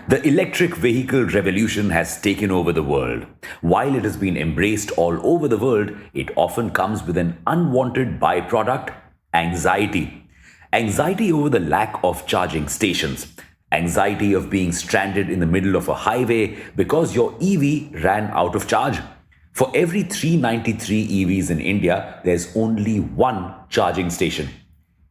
The electric vehicle revolution has taken over the world. While it has been embraced all over the world, it often comes with an unwanted byproduct: anxiety. Anxiety over the lack of charging stations. Anxiety of being stranded in the middle of a highway because your EV ran out of charge. For every 393 EVs in India, there's only one charging station.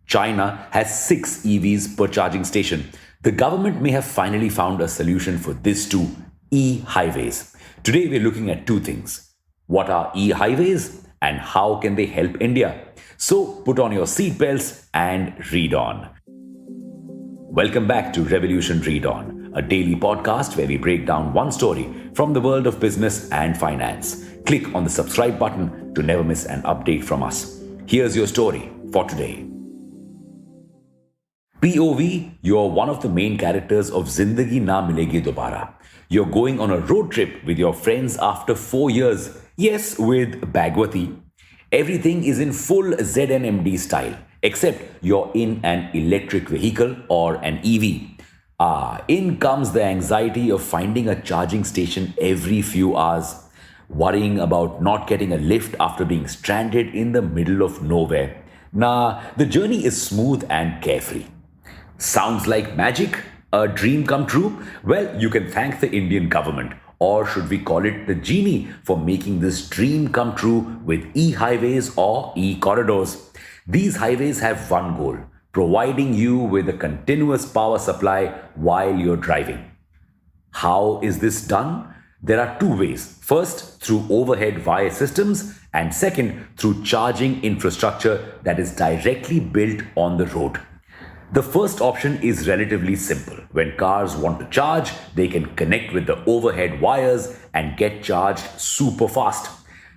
China has 6 EVs per charging station. The government may have finally found a solution for this too: e-highways. Today we're looking at two things. What are e-highways and how can they help India? So put on your seatbelts and read on. Welcome back to Revolution Read On, a daily podcast where we break down one story from the world of business and finance. Click on the subscribe button to never miss an update from us. Here's your story for today. POV, you're one of the main characters of Zindagi Na Milegi Dobara. You're going on a road trip with your friends after 4 years. Yes, with Bhagwati. Everything is in full ZNMD style, except you're in an electric vehicle or an EV. In comes the anxiety of finding a charging station every few hours, worrying about not getting a lift after being stranded in the middle of nowhere. The journey is smooth and carefree. Sounds like magic? A dream come true? Well, you can thank the Indian government, or should we call it the genie, for making this dream come true with e-highways or e-corridors. These highways have one goal: providing you with a continuous power supply while you're driving. How is this done? There are two ways. First, through overhead wire systems, and second, through charging infrastructure that is directly built on the road. The first option is relatively simple. When cars want to charge, they can connect with the overhead wires and get charged super fast.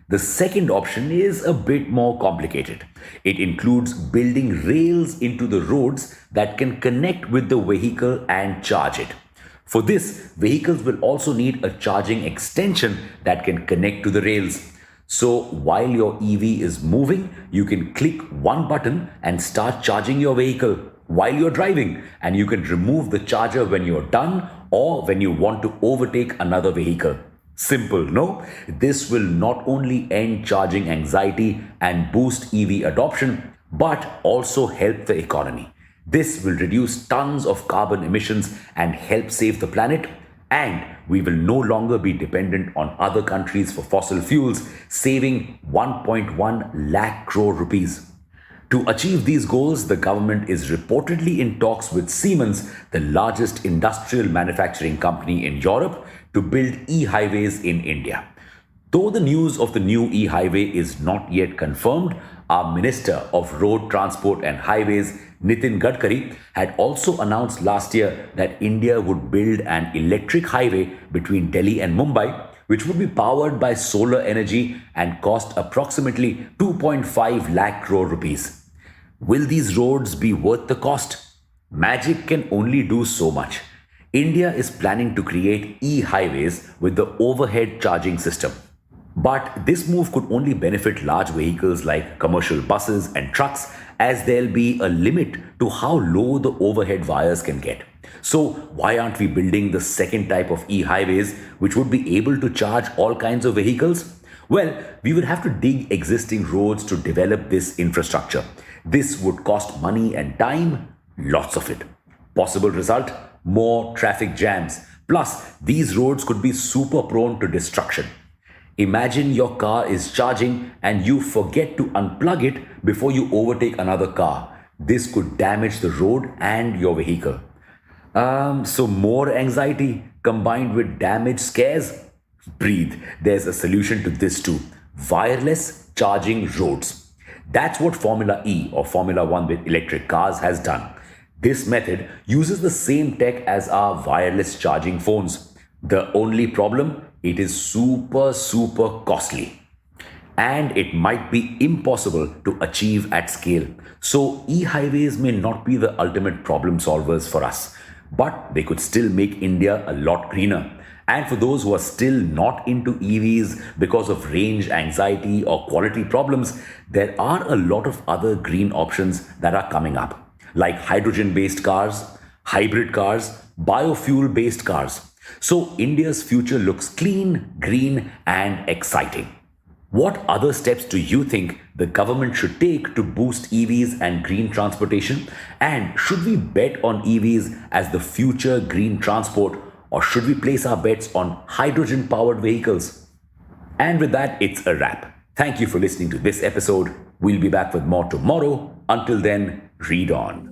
The second option is a bit more complicated. It includes building rails into the roads that can connect with the vehicle and charge it. For this, vehicles will also need a charging extension that can connect to the rails. So while your EV is moving, you can click one button and start charging your vehicle while you're driving, and you can remove the charger when you're done or when you want to overtake another vehicle. Simple, no? This will not only end charging anxiety and boost EV adoption, but also help the economy. This will reduce tons of carbon emissions and help save the planet, and we will no longer be dependent on other countries for fossil fuels, saving 1.1 lakh crore rupees. To achieve these goals, the government is reportedly in talks with Siemens, the largest industrial manufacturing company in Europe, to build e-highways in India. Though the news of the new e-highway is not yet confirmed, our Minister of Road Transport and Highways, Nitin Gadkari, had also announced last year that India would build an electric highway between Delhi and Mumbai, which would be powered by solar energy and cost approximately 2.5 lakh crore rupees. Will these roads be worth the cost? Magic can only do so much. India is planning to create e-highways with the overhead charging system. But this move could only benefit large vehicles like commercial buses and trucks, as there'll be a limit to how low the overhead wires can get. So why aren't we building the second type of e-highways, which would be able to charge all kinds of vehicles? Well, we would have to dig existing roads to develop this infrastructure. This would cost money and time, lots of it. Possible result? More traffic jams. Plus, these roads could be super prone to destruction. Imagine your car is charging and you forget to unplug it before you overtake another car. This could damage the road and your vehicle. So more anxiety combined with damage scares? Breathe. There's a solution to this too: wireless charging roads. That's what Formula E or Formula One with electric cars has done. This method uses the same tech as our wireless charging phones. The only problem, it is super costly. And it might be impossible to achieve at scale. So e-highways may not be the ultimate problem solvers for us, but they could still make India a lot greener. And for those who are still not into EVs because of range anxiety or quality problems, there are a lot of other green options that are coming up, like hydrogen-based cars, hybrid cars, biofuel based cars. So India's future looks clean, green, and exciting. What other steps do you think the government should take to boost EVs and green transportation? And should we bet on EVs as the future green transport, or should we place our bets on hydrogen powered vehicles? And with that, it's a wrap. Thank you for listening to this episode. We'll be back with more tomorrow. Until then, read on.